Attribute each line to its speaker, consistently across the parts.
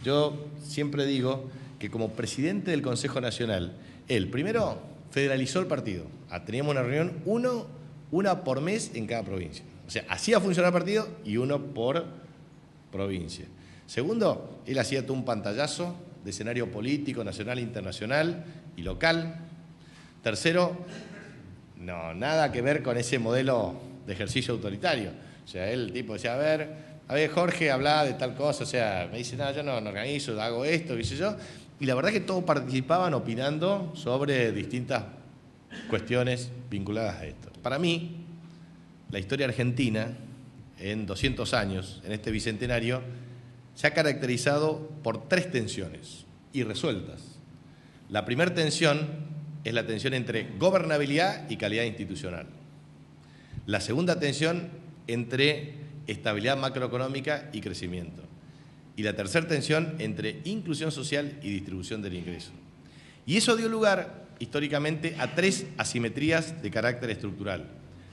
Speaker 1: Yo siempre digo que como presidente del Consejo Nacional, él primero federalizó el partido. Teníamos una reunión, una por mes en cada provincia. O sea, hacía funcionar el partido y uno por provincia. Segundo, él hacía todo un pantallazo de escenario político, nacional, internacional y local. Tercero, no, nada que ver con ese modelo de ejercicio autoritario. O sea, él tipo decía, a ver, Jorge, habla de tal cosa, o sea, me dice, no, yo no organizo, hago esto, qué sé yo. Y la verdad que todos participaban opinando sobre distintas cuestiones vinculadas a esto. Para mí, la historia argentina, en 200 años, en este bicentenario, se ha caracterizado por 3 tensiones irresueltas. La primera tensión es la tensión entre gobernabilidad y calidad institucional. La segunda tensión entre estabilidad macroeconómica y crecimiento. Y la tercera tensión entre inclusión social y distribución del ingreso. Y eso dio lugar, históricamente, a 3 asimetrías de carácter estructural.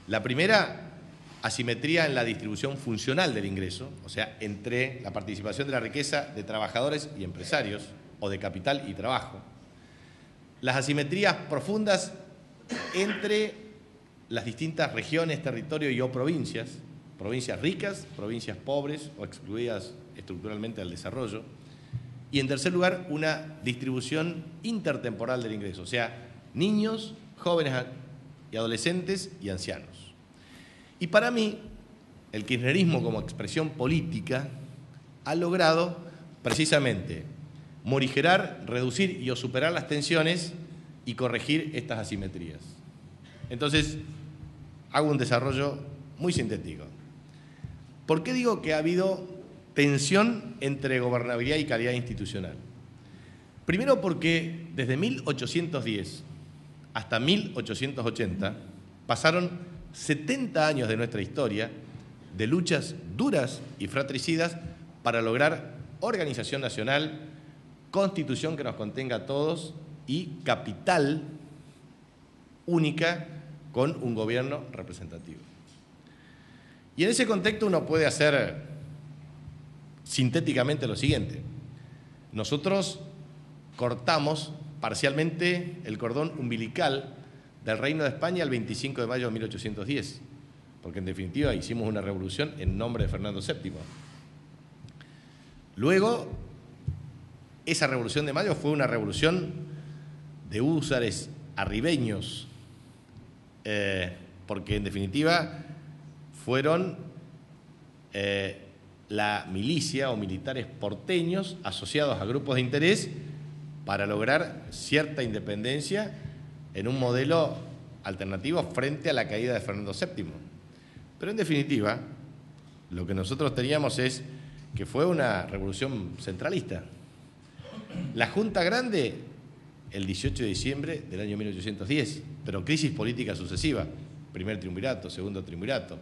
Speaker 1: La primera, asimetría en la distribución funcional del ingreso, o sea, entre la participación de la riqueza de trabajadores y empresarios, o de capital y trabajo. Las asimetrías profundas entre las distintas regiones, territorios y o provincias ricas, provincias pobres o excluidas estructuralmente del desarrollo. Y en tercer lugar, una distribución intertemporal del ingreso, o sea, niños, jóvenes y adolescentes y ancianos. Y para mí, el kirchnerismo como expresión política ha logrado precisamente morigerar, reducir y o superar las tensiones y corregir estas asimetrías. Entonces, hago un desarrollo muy sintético. ¿Por qué digo que ha habido tensión entre gobernabilidad y calidad institucional? Primero porque desde 1810 hasta 1880 pasaron 70 años de nuestra historia de luchas duras y fratricidas para lograr organización nacional, constitución que nos contenga a todos y capital única con un gobierno representativo. Y en ese contexto uno puede hacer sintéticamente lo siguiente. Nosotros cortamos parcialmente el cordón umbilical del Reino de España el 25 de mayo de 1810, porque en definitiva hicimos una revolución en nombre de Fernando VII. Luego, esa revolución de mayo fue una revolución de húsares arribeños, porque en definitiva fueron la milicia o militares porteños asociados a grupos de interés para lograr cierta independencia en un modelo alternativo frente a la caída de Fernando VII. Pero en definitiva, lo que nosotros teníamos es que fue una revolución centralista. La Junta Grande, el 18 de diciembre del año 1810, pero crisis política sucesiva, primer triunvirato, segundo triunvirato,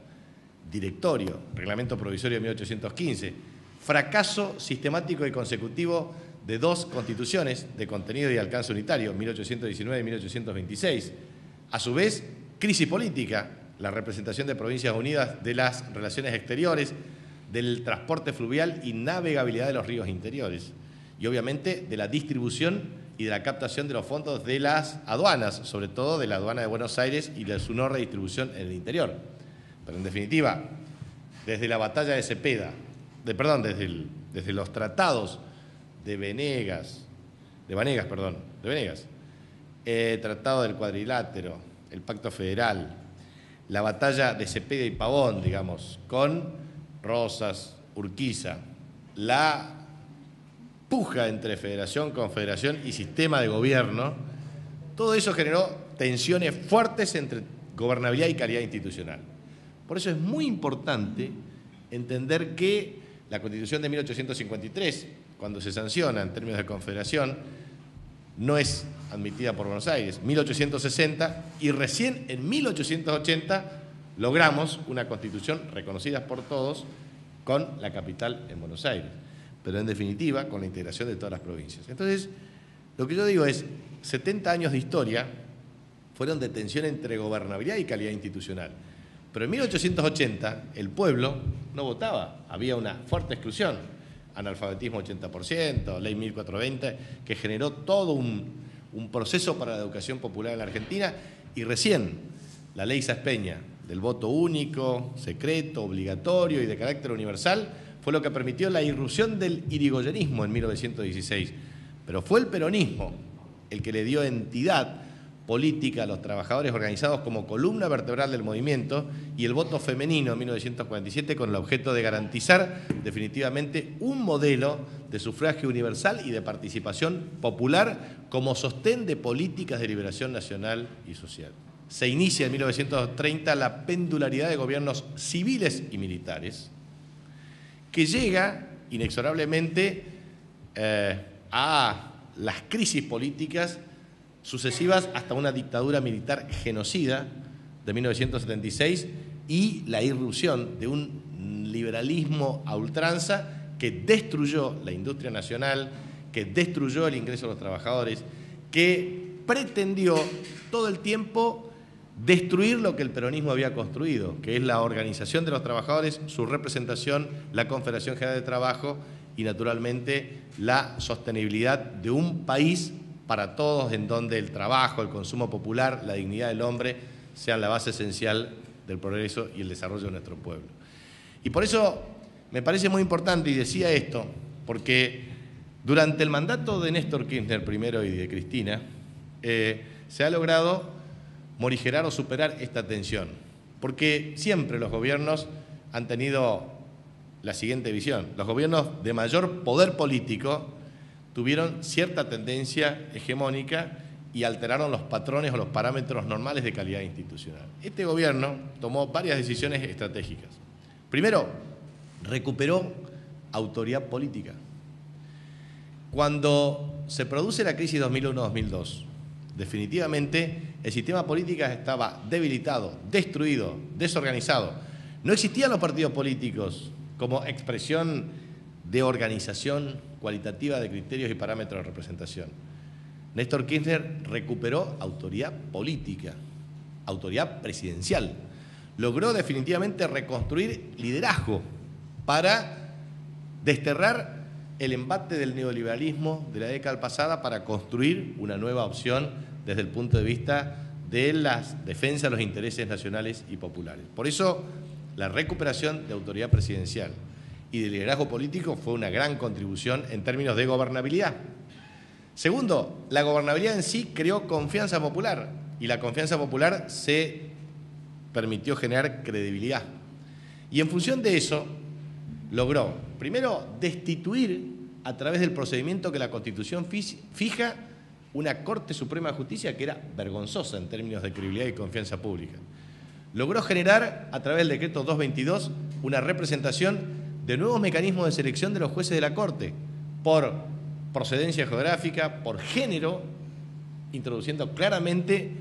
Speaker 1: directorio, reglamento provisorio de 1815, fracaso sistemático y consecutivo de 2 constituciones de contenido y alcance unitario, 1819 y 1826. A su vez, crisis política, la representación de Provincias Unidas de las relaciones exteriores, del transporte fluvial y navegabilidad de los ríos interiores, y obviamente de la distribución y de la captación de los fondos de las aduanas, sobre todo de la aduana de Buenos Aires y de su no redistribución en el interior. Pero en definitiva, desde la batalla de Cepeda, desde los tratados de Venegas, tratado del Cuadrilátero, el Pacto Federal, la batalla de Cepeda y Pavón, digamos, con Rosas, Urquiza, la puja entre federación, confederación y sistema de gobierno, todo eso generó tensiones fuertes entre gobernabilidad y calidad institucional. Por eso es muy importante entender que la Constitución de 1853, cuando se sanciona en términos de confederación, no es admitida por Buenos Aires. 1860 y recién en 1880 logramos una Constitución reconocida por todos con la capital en Buenos Aires, pero en definitiva con la integración de todas las provincias. Entonces, lo que yo digo es, 70 años de historia fueron de tensión entre gobernabilidad y calidad institucional. Pero en 1880 el pueblo no votaba, había una fuerte exclusión. analfabetismo 80%, ley 1420, que generó todo un proceso para la educación popular en la Argentina, y recién la ley Sáenz-Peña, del voto único, secreto, obligatorio y de carácter universal, fue lo que permitió la irrupción del irigoyenismo en 1916. Pero fue el peronismo el que le dio entidad política a los trabajadores organizados como columna vertebral del movimiento, y el voto femenino en 1947 con el objeto de garantizar definitivamente un modelo de sufragio universal y de participación popular como sostén de políticas de liberación nacional y social. Se inicia en 1930 la pendularidad de gobiernos civiles y militares, que llega inexorablemente a las crisis políticas sucesivas hasta una dictadura militar genocida de 1976 y la irrupción de un liberalismo a ultranza que destruyó la industria nacional, que destruyó el ingreso de los trabajadores, que pretendió todo el tiempo destruir lo que el peronismo había construido, que es la organización de los trabajadores, su representación, la Confederación General de Trabajo y, naturalmente, la sostenibilidad de un país para todos, en donde el trabajo, el consumo popular, la dignidad del hombre sean la base esencial del progreso y el desarrollo de nuestro pueblo. Y por eso me parece muy importante, y decía esto, porque durante el mandato de Néstor Kirchner primero y de Cristina, se ha logrado morigerar o superar esta tensión, porque siempre los gobiernos han tenido la siguiente visión. Los gobiernos de mayor poder político tuvieron cierta tendencia hegemónica y alteraron los patrones o los parámetros normales de calidad institucional. Este gobierno tomó varias decisiones estratégicas. Primero, recuperó autoridad política. Cuando se produce la crisis 2001-2002, definitivamente el sistema político estaba debilitado, destruido, desorganizado. No existían los partidos políticos como expresión de organización cualitativa de criterios y parámetros de representación. Néstor Kirchner recuperó autoridad política, autoridad presidencial. Logró definitivamente reconstruir liderazgo para desterrar el embate del neoliberalismo de la década pasada para construir una nueva opción desde el punto de vista de la defensa de los intereses nacionales y populares. Por eso, la recuperación de autoridad presidencial y de liderazgo político fue una gran contribución en términos de gobernabilidad. Segundo, la gobernabilidad en sí creó confianza popular, y la confianza popular se permitió generar credibilidad. Y en función de eso, logró, primero, destituir a través del procedimiento que la Constitución fija una Corte Suprema de Justicia que era vergonzosa en términos de credibilidad y confianza pública. Logró generar, a través del decreto 222, una representación de nuevos mecanismos de selección de los jueces de la Corte, por procedencia geográfica, por género, introduciendo claramente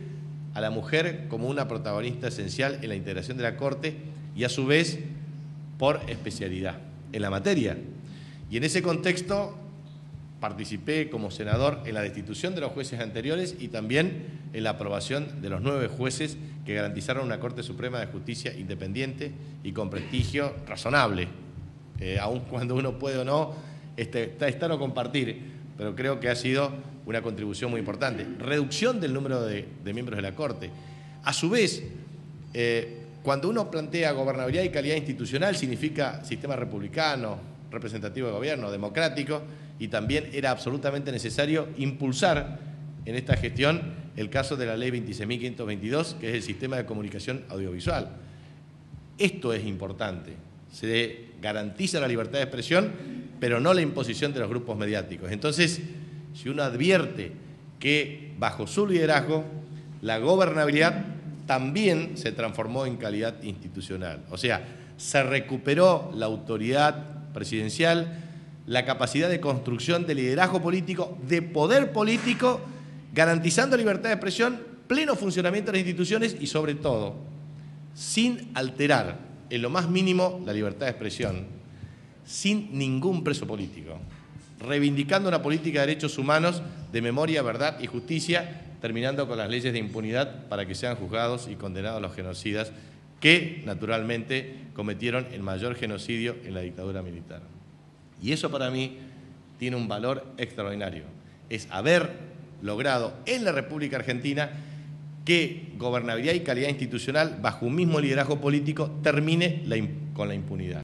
Speaker 1: a la mujer como una protagonista esencial en la integración de la Corte y, a su vez, por especialidad en la materia. Y en ese contexto participé como senador en la destitución de los jueces anteriores y también en la aprobación de los 9 jueces que garantizaron una Corte Suprema de Justicia independiente y con prestigio razonable, aun cuando uno puede o no estar o compartir, pero creo que ha sido una contribución muy importante. Reducción del número de miembros de la Corte. A su vez, cuando uno plantea gobernabilidad y calidad institucional, significa sistema republicano, representativo de gobierno, democrático, y también era absolutamente necesario impulsar en esta gestión el caso de la Ley 26.522, que es el sistema de comunicación audiovisual. Esto es importante. Se garantiza la libertad de expresión, pero no la imposición de los grupos mediáticos. Entonces, si uno advierte que bajo su liderazgo la gobernabilidad también se transformó en calidad institucional. O sea, se recuperó la autoridad presidencial, la capacidad de construcción de liderazgo político, de poder político, garantizando libertad de expresión, pleno funcionamiento de las instituciones y, sobre todo, sin alterar en lo más mínimo la libertad de expresión, sin ningún preso político, reivindicando una política de derechos humanos de memoria, verdad y justicia, terminando con las leyes de impunidad para que sean juzgados y condenados los genocidas que, naturalmente, cometieron el mayor genocidio en la dictadura militar. Y eso para mí tiene un valor extraordinario. Es haber logrado en la República Argentina que gobernabilidad y calidad institucional, bajo un mismo liderazgo político, termine con la impunidad.